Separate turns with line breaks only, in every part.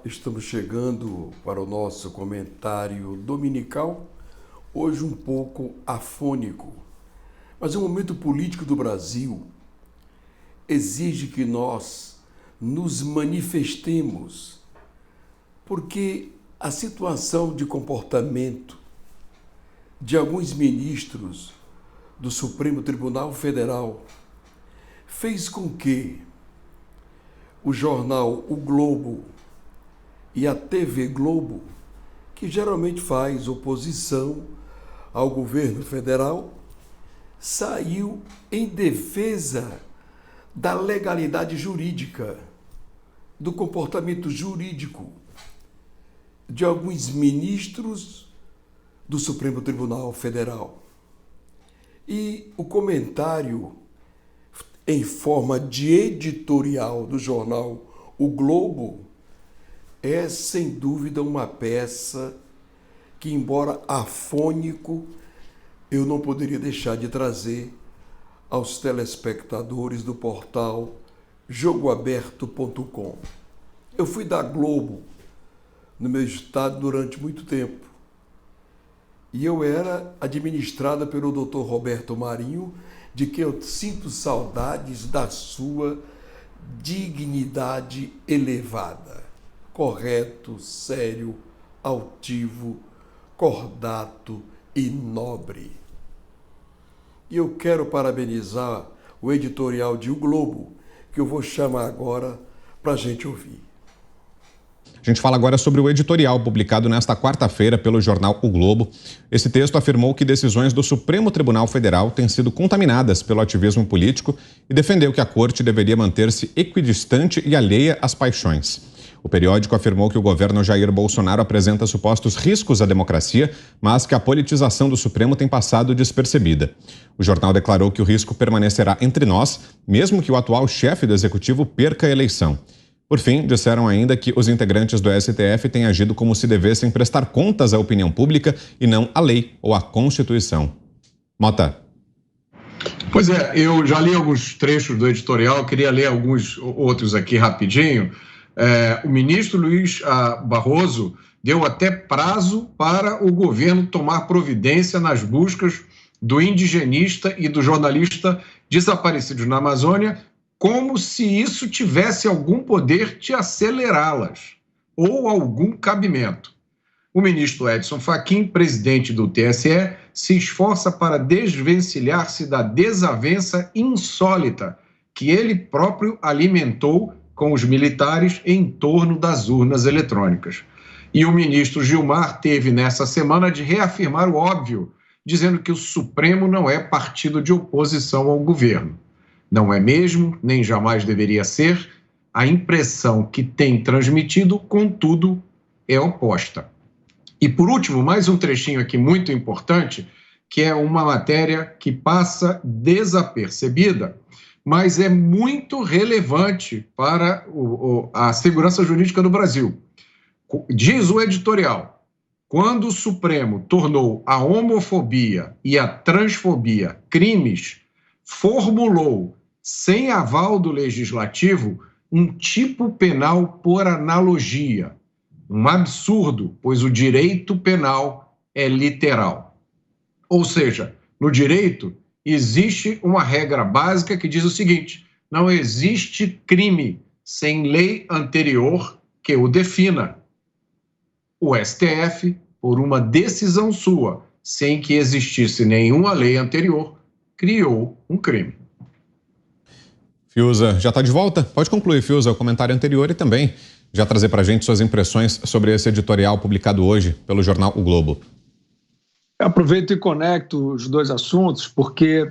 Estamos chegando para o nosso comentário dominical, hoje um pouco afônico, mas o momento político do Brasil exige que nós nos manifestemos, porque a situação de comportamento de alguns ministros do Supremo Tribunal Federal fez com que o jornal O Globo e a TV Globo, que geralmente faz oposição ao governo federal, saiu em defesa da legalidade jurídica, do comportamento jurídico de alguns ministros do Supremo Tribunal Federal. E o comentário em forma de editorial do jornal O Globo é, sem dúvida, uma peça que, embora afônico, eu não poderia deixar de trazer aos telespectadores do portal jogoaberto.com. Eu fui da Globo no meu estado durante muito tempo e eu era administrada pelo Dr. Roberto Marinho, de quem eu sinto saudades da sua dignidade elevada. Correto, sério, altivo, cordato e nobre. E eu quero parabenizar o editorial de O Globo, que eu vou chamar agora para a gente ouvir.
A gente fala agora sobre o editorial publicado nesta quarta-feira pelo jornal O Globo. Esse texto afirmou que decisões do Supremo Tribunal Federal têm sido contaminadas pelo ativismo político e defendeu que a corte deveria manter-se equidistante e alheia às paixões. O periódico afirmou que o governo Jair Bolsonaro apresenta supostos riscos à democracia, mas que a politização do Supremo tem passado despercebida. O jornal declarou que o risco permanecerá entre nós, mesmo que o atual chefe do executivo perca a eleição. Por fim, disseram ainda que os integrantes do STF têm agido como se devessem prestar contas à opinião pública e não à lei ou à Constituição. Mota.
Pois é, eu já li alguns trechos do editorial, queria ler alguns outros aqui rapidinho. O ministro Luiz Barroso deu até prazo para o governo tomar providência nas buscas do indigenista e do jornalista desaparecidos na Amazônia, como se isso tivesse algum poder de acelerá-las ou algum cabimento. O ministro Edson Fachin, presidente do TSE, se esforça para desvencilhar-se da desavença insólita que ele próprio alimentou com os militares em torno das urnas eletrônicas. E o ministro Gilmar teve nessa semana de reafirmar o óbvio, dizendo que o Supremo não é partido de oposição ao governo. Não é mesmo, nem jamais deveria ser. A impressão que tem transmitido, contudo, é oposta. E por último, mais um trechinho aqui muito importante, que é uma matéria que passa desapercebida, mas é muito relevante para a segurança jurídica do Brasil. Diz o editorial: quando o Supremo tornou a homofobia e a transfobia crimes, formulou, sem aval do Legislativo, um tipo penal por analogia. Um absurdo, pois o direito penal é literal. Ou seja, no direito, existe uma regra básica que diz o seguinte: não existe crime sem lei anterior que o defina. O STF, por uma decisão sua, sem que existisse nenhuma lei anterior, criou um crime.
Fiuza, já está de volta? Pode concluir, Fiuza, o comentário anterior e também já trazer para a gente suas impressões sobre esse editorial publicado hoje pelo jornal O Globo.
Eu aproveito e conecto os dois assuntos, porque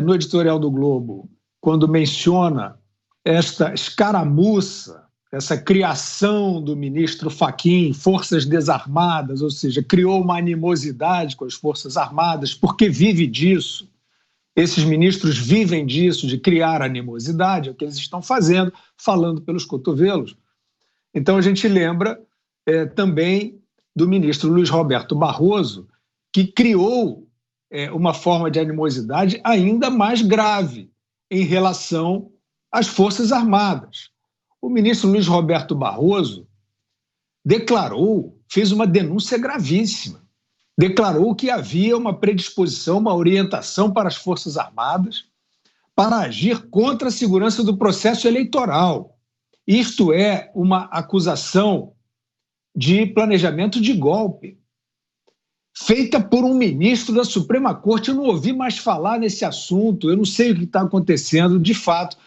no editorial do Globo, quando menciona esta escaramuça, essa criação do ministro Fachin, Forças Desarmadas, ou seja, criou uma animosidade com as Forças Armadas, porque vive disso. Esses ministros vivem disso, de criar animosidade, é o que eles estão fazendo, falando pelos cotovelos. Então a gente lembra também do ministro Luiz Roberto Barroso, que criou uma forma de animosidade ainda mais grave em relação às Forças Armadas. O ministro Luiz Roberto Barroso fez uma denúncia gravíssima. Declarou que havia uma predisposição, uma orientação para as Forças Armadas para agir contra a segurança do processo eleitoral. Isto é uma acusação de planejamento de golpe, feita por um ministro da Suprema Corte. Eu não ouvi mais falar nesse assunto, eu não sei o que está acontecendo, de fato,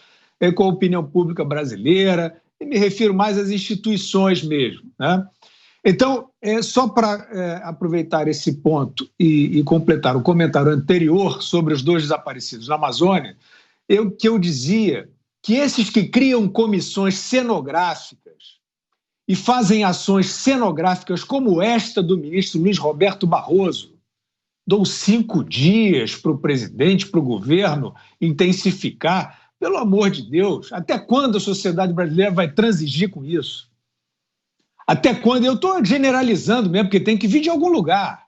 com a opinião pública brasileira, e me refiro mais às instituições mesmo, né? Então, só para aproveitar esse ponto e completar o comentário anterior sobre os 2 desaparecidos na Amazônia, eu dizia que esses que criam comissões cenográficas e fazem ações cenográficas como esta do ministro Luiz Roberto Barroso, dou 5 dias para o presidente, para o governo intensificar. Pelo amor de Deus, até quando a sociedade brasileira vai transigir com isso? Até quando? Eu estou generalizando mesmo, porque tem que vir de algum lugar.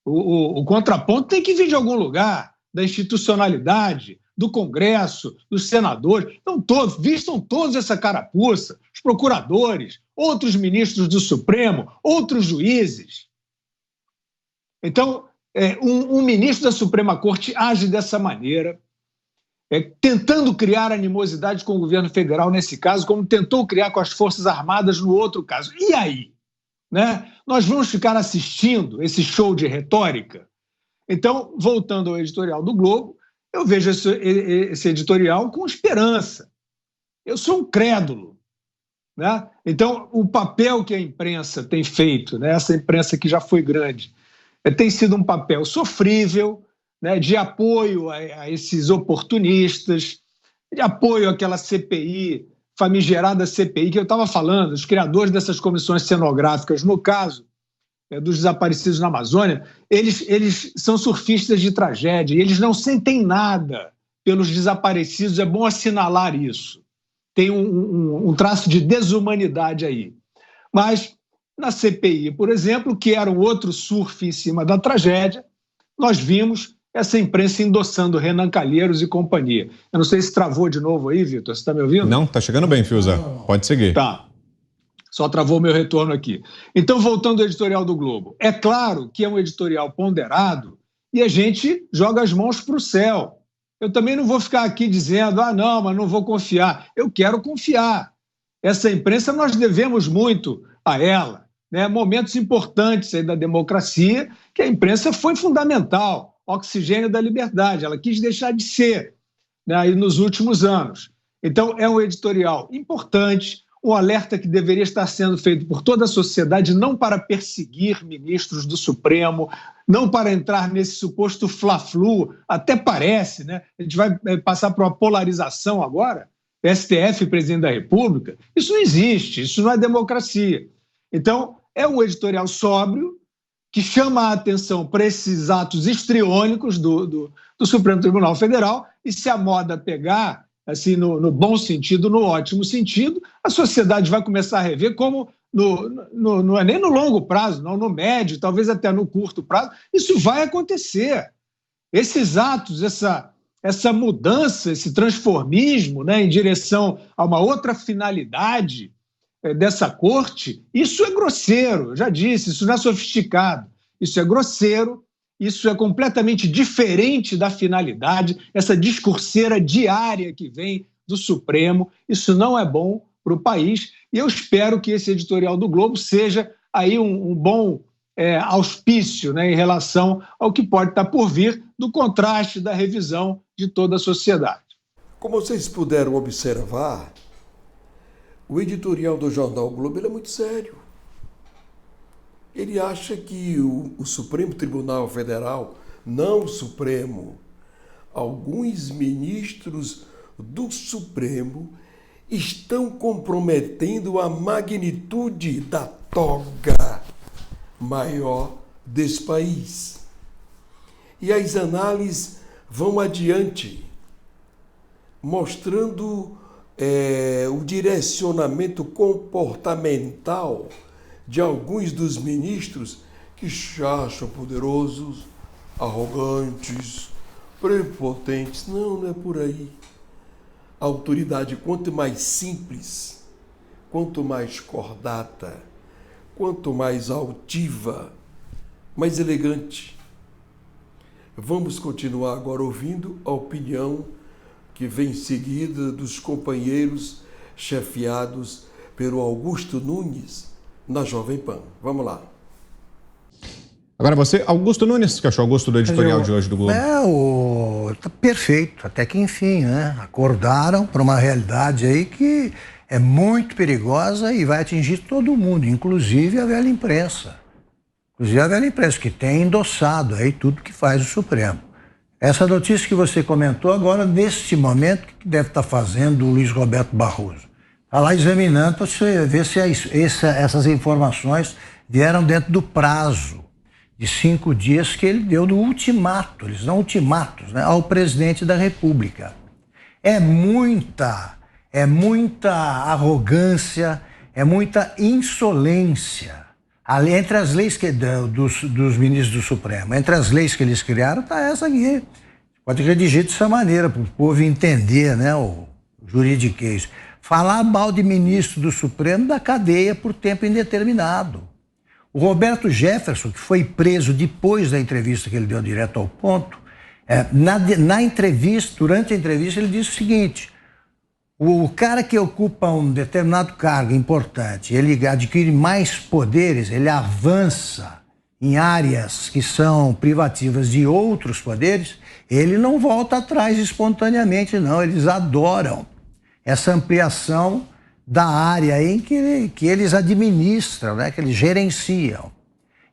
O contraponto tem que vir de algum lugar, da institucionalidade, do Congresso, dos senadores. Então, vistam todos essa carapuça, os procuradores, outros ministros do Supremo, outros juízes. Então, um ministro da Suprema Corte age dessa maneira, tentando criar animosidade com o governo federal nesse caso, como tentou criar com as Forças Armadas no outro caso. E aí? Né? Nós vamos ficar assistindo esse show de retórica? Então, voltando ao editorial do Globo, eu vejo esse editorial com esperança. Eu sou um crédulo, né? Então, o papel que a imprensa tem feito, né, essa imprensa que já foi grande, tem sido um papel sofrível, né, de apoio a esses oportunistas, de apoio àquela CPI, famigerada CPI, que eu estava falando, os criadores dessas comissões cenográficas, no caso dos desaparecidos na Amazônia, eles são surfistas de tragédia, e eles não sentem nada pelos desaparecidos, é bom assinalar isso. Tem um traço de desumanidade aí. Mas, na CPI, por exemplo, que era um outro surf em cima da tragédia, nós vimos essa imprensa endossando Renan Calheiros e companhia. Eu não sei se travou de novo aí, Vitor, você está me ouvindo?
Não, está chegando bem, Fiuza. Pode seguir.
Tá. Só travou meu retorno aqui. Então, voltando ao editorial do Globo. É claro que é um editorial ponderado e a gente joga as mãos para o céu. Eu também não vou ficar aqui dizendo, não, mas não vou confiar. Eu quero confiar. Essa imprensa nós devemos muito a ela, né? Momentos importantes aí da democracia, que a imprensa foi fundamental. Oxigênio da liberdade, ela quis deixar de ser, né, aí nos últimos anos. Então, é um editorial importante, um alerta que deveria estar sendo feito por toda a sociedade, não para perseguir ministros do Supremo, não para entrar nesse suposto fla-flu, até parece, né? A gente vai passar por uma polarização agora, STF, presidente da República. Isso não existe, isso não é democracia. Então, é um editorial sóbrio, que chama a atenção para esses atos histriônicos do Supremo Tribunal Federal, e se a moda pegar, assim, no bom sentido, no ótimo sentido, a sociedade vai começar a rever como, não é nem no longo prazo, não, no médio, talvez até no curto prazo, isso vai acontecer. Esses atos, essa mudança, esse transformismo, né, em direção a uma outra finalidade dessa corte, isso é grosseiro, eu já disse, isso não é sofisticado, isso é grosseiro, isso é completamente diferente da finalidade, essa discurseira diária que vem do Supremo, isso não é bom para o país, e eu espero que esse editorial do Globo seja aí um bom auspício, né, em relação ao que pode estar por vir do contraste da revisão de toda a sociedade.
Como vocês puderam observar, o editorial do jornal o Globo é muito sério. Ele acha que o Supremo Tribunal Federal, não o Supremo, alguns ministros do Supremo estão comprometendo a magnitude da toga maior desse país. E as análises vão adiante, mostrando o direcionamento comportamental de alguns dos ministros que se acham poderosos, arrogantes, prepotentes. Não é por aí. A autoridade, quanto mais simples, quanto mais cordata, quanto mais altiva, mais elegante. Vamos continuar agora ouvindo a opinião que vem seguida dos companheiros chefiados pelo Augusto Nunes na Jovem Pan. Vamos lá.
Agora você, Augusto Nunes, que achou, Augusto, do editorial de hoje do Globo?
Tá perfeito, até que enfim, né? Acordaram para uma realidade aí que é muito perigosa e vai atingir todo mundo, inclusive a velha imprensa. Inclusive a velha imprensa, que tem endossado aí tudo que faz o Supremo. Essa notícia que você comentou agora, neste momento, o que deve estar fazendo o Luiz Roberto Barroso? Está lá examinando para ver se essas informações vieram dentro do prazo de 5 dias que ele deu no ultimato, eles dão ultimatos, né, ao presidente da República. É muita arrogância, é muita insolência. Ali, entre as leis dos ministros do Supremo, entre as leis que eles criaram, está essa aqui. Pode redigir dessa maneira, para o povo entender, né, o juridiquês. Falar mal de ministro do Supremo da cadeia por tempo indeterminado. O Roberto Jefferson, que foi preso depois da entrevista que ele deu direto ao ponto, na entrevista, durante a entrevista, ele disse o seguinte: o cara que ocupa um determinado cargo importante, ele adquire mais poderes, ele avança em áreas que são privativas de outros poderes, ele não volta atrás espontaneamente, não. Eles adoram essa ampliação da área em que eles administram, né, que eles gerenciam.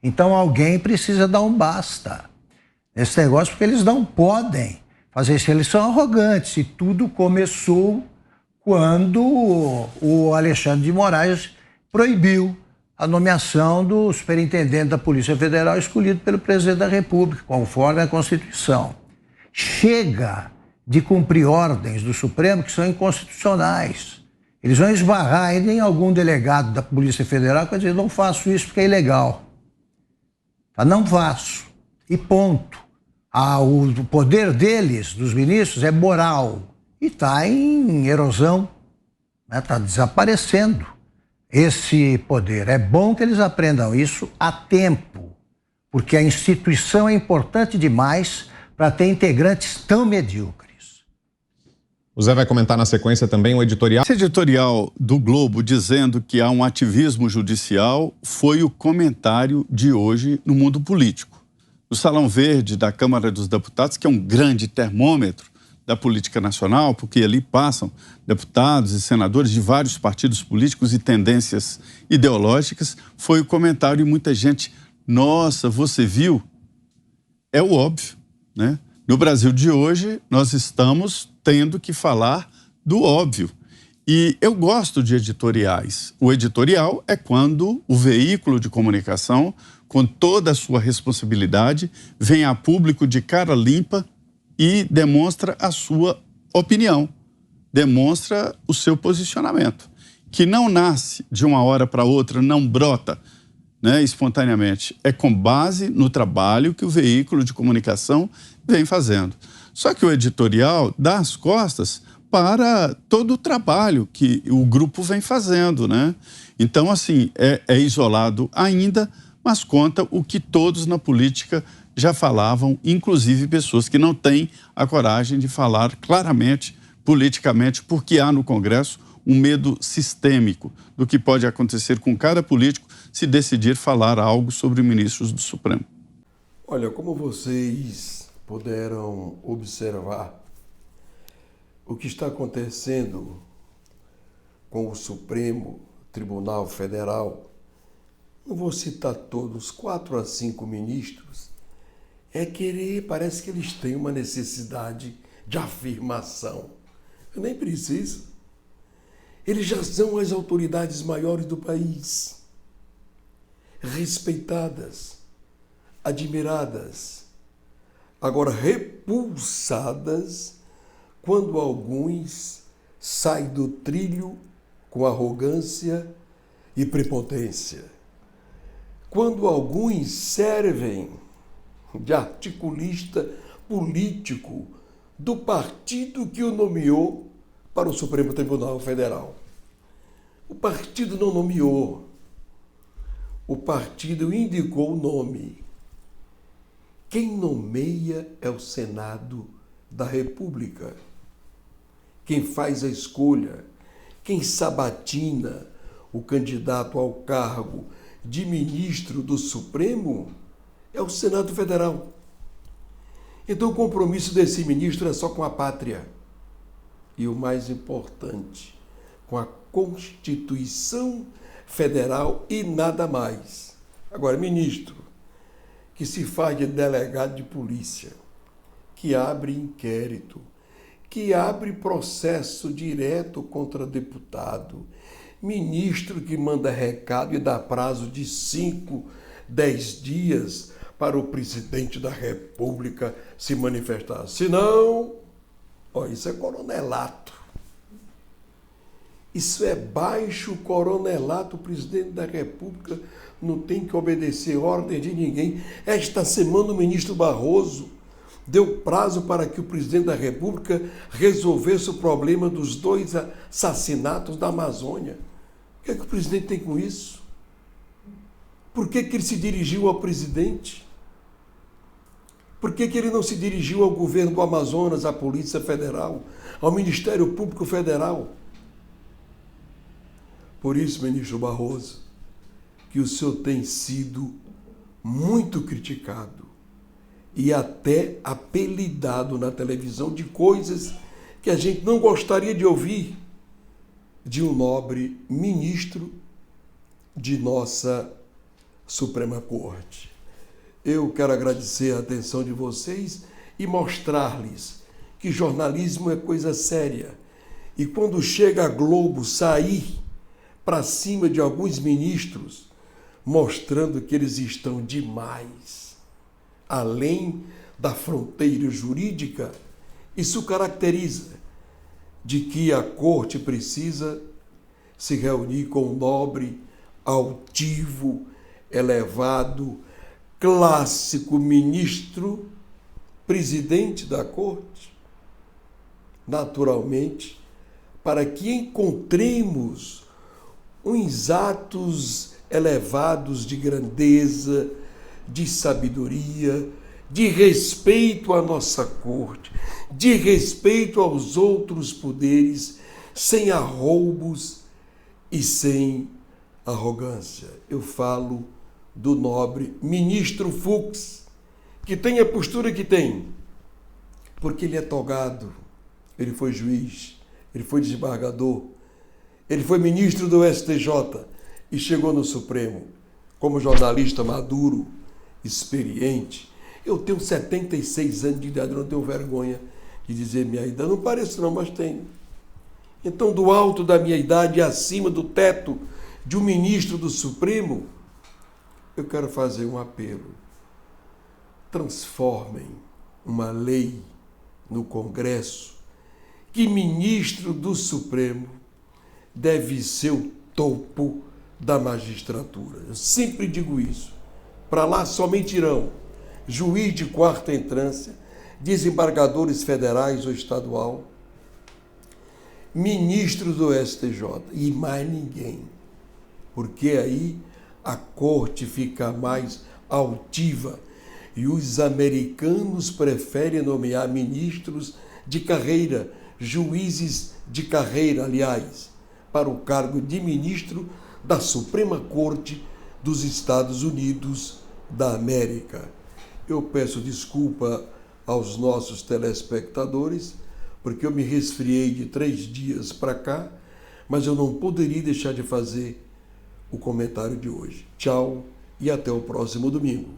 Então alguém precisa dar um basta nesse negócio, porque eles não podem fazer isso. Eles são arrogantes, e tudo começou quando o Alexandre de Moraes proibiu a nomeação do superintendente da Polícia Federal escolhido pelo presidente da República, conforme a Constituição. Chega de cumprir ordens do Supremo que são inconstitucionais. Eles vão esbarrar ainda em algum delegado da Polícia Federal que vai dizer: não faço isso porque é ilegal. Não faço. E ponto. O poder deles, dos ministros, é moral. E está em erosão, está desaparecendo esse poder. É bom que eles aprendam isso a tempo, porque a instituição é importante demais para ter integrantes tão medíocres.
O Zé vai comentar na sequência também o editorial.
Esse editorial do Globo dizendo que há um ativismo judicial foi o comentário de hoje no mundo político. No Salão Verde da Câmara dos Deputados, que é um grande termômetro da política nacional, porque ali passam deputados e senadores de vários partidos políticos e tendências ideológicas, foi o comentário e muita gente: nossa, você viu? É o óbvio, né? No Brasil de hoje, nós estamos tendo que falar do óbvio. E eu gosto de editoriais. O editorial é quando o veículo de comunicação, com toda a sua responsabilidade, vem a público de cara limpa e demonstra a sua opinião, demonstra o seu posicionamento, que não nasce de uma hora para outra, não brota, né, espontaneamente. É com base no trabalho que o veículo de comunicação vem fazendo. Só que o editorial dá as costas para todo o trabalho que o grupo vem fazendo, né? Então, assim, é isolado ainda, mas conta o que todos na política já falavam, inclusive pessoas que não têm a coragem de falar claramente, politicamente, porque há no Congresso um medo sistêmico do que pode acontecer com cada político se decidir falar algo sobre ministros do Supremo.
Olha, como vocês puderam observar, o que está acontecendo com o Supremo Tribunal Federal, não vou citar todos, 4 a 5 ministros, parece que eles têm uma necessidade de afirmação. Eu nem preciso. Eles já são as autoridades maiores do país, respeitadas, admiradas, agora repulsadas quando alguns saem do trilho com arrogância e prepotência. Quando alguns servem de articulista político do partido que o nomeou para o Supremo Tribunal Federal. O partido não nomeou. o partido indicou o nome. Quem nomeia é o Senado da República. Quem faz a escolha, quem sabatina o candidato ao cargo de ministro do Supremo é o Senado Federal. Então o compromisso desse ministro é só com a pátria. E o mais importante, com a Constituição Federal e nada mais. Agora, ministro, que se faz de delegado de polícia, que abre inquérito, que abre processo direto contra deputado, ministro que manda recado e dá prazo de 5, 10 dias para o presidente da República se manifestar. Senão, isso é coronelato. Isso é baixo coronelato. O presidente da República não tem que obedecer ordem de ninguém. Esta semana o ministro Barroso deu prazo para que o presidente da República resolvesse o problema dos 2 assassinatos da Amazônia. O que é que o presidente tem com isso? Por que ele se dirigiu ao presidente? Por que ele não se dirigiu ao governo do Amazonas, à Polícia Federal, ao Ministério Público Federal? Por isso, ministro Barroso, que o senhor tem sido muito criticado e até apelidado na televisão de coisas que a gente não gostaria de ouvir de um nobre ministro de nossa Suprema Corte. Eu quero agradecer a atenção de vocês e mostrar-lhes que jornalismo é coisa séria. E quando chega a Globo sair para cima de alguns ministros, mostrando que eles estão demais, além da fronteira jurídica, isso caracteriza de que a corte precisa se reunir com um nobre, altivo, elevado, clássico ministro, presidente da corte, naturalmente, para que encontremos uns atos elevados de grandeza, de sabedoria, de respeito à nossa corte, de respeito aos outros poderes, sem arroubos e sem arrogância. Eu falo do nobre ministro Fux, que tem a postura que tem, porque ele é togado, ele foi juiz, ele foi desembargador, ele foi ministro do STJ e chegou no Supremo como jornalista maduro, experiente. Eu tenho 76 anos de idade, não tenho vergonha de dizer minha idade. Não pareço não, mas tenho. Então, do alto da minha idade, acima do teto de um ministro do Supremo, eu quero fazer um apelo. Transformem uma lei no Congresso que ministro do Supremo deve ser o topo da magistratura. Eu sempre digo isso. Para lá somente irão juiz de 4ª entrância, desembargadores federais ou estadual, ministros do STJ e mais ninguém. Porque aí a corte fica mais altiva e os americanos preferem nomear ministros de carreira, juízes de carreira, aliás, para o cargo de ministro da Suprema Corte dos Estados Unidos da América. Eu peço desculpa aos nossos telespectadores, porque eu me resfriei de 3 dias para cá, mas eu não poderia deixar de fazer o comentário de hoje. Tchau e até o próximo domingo.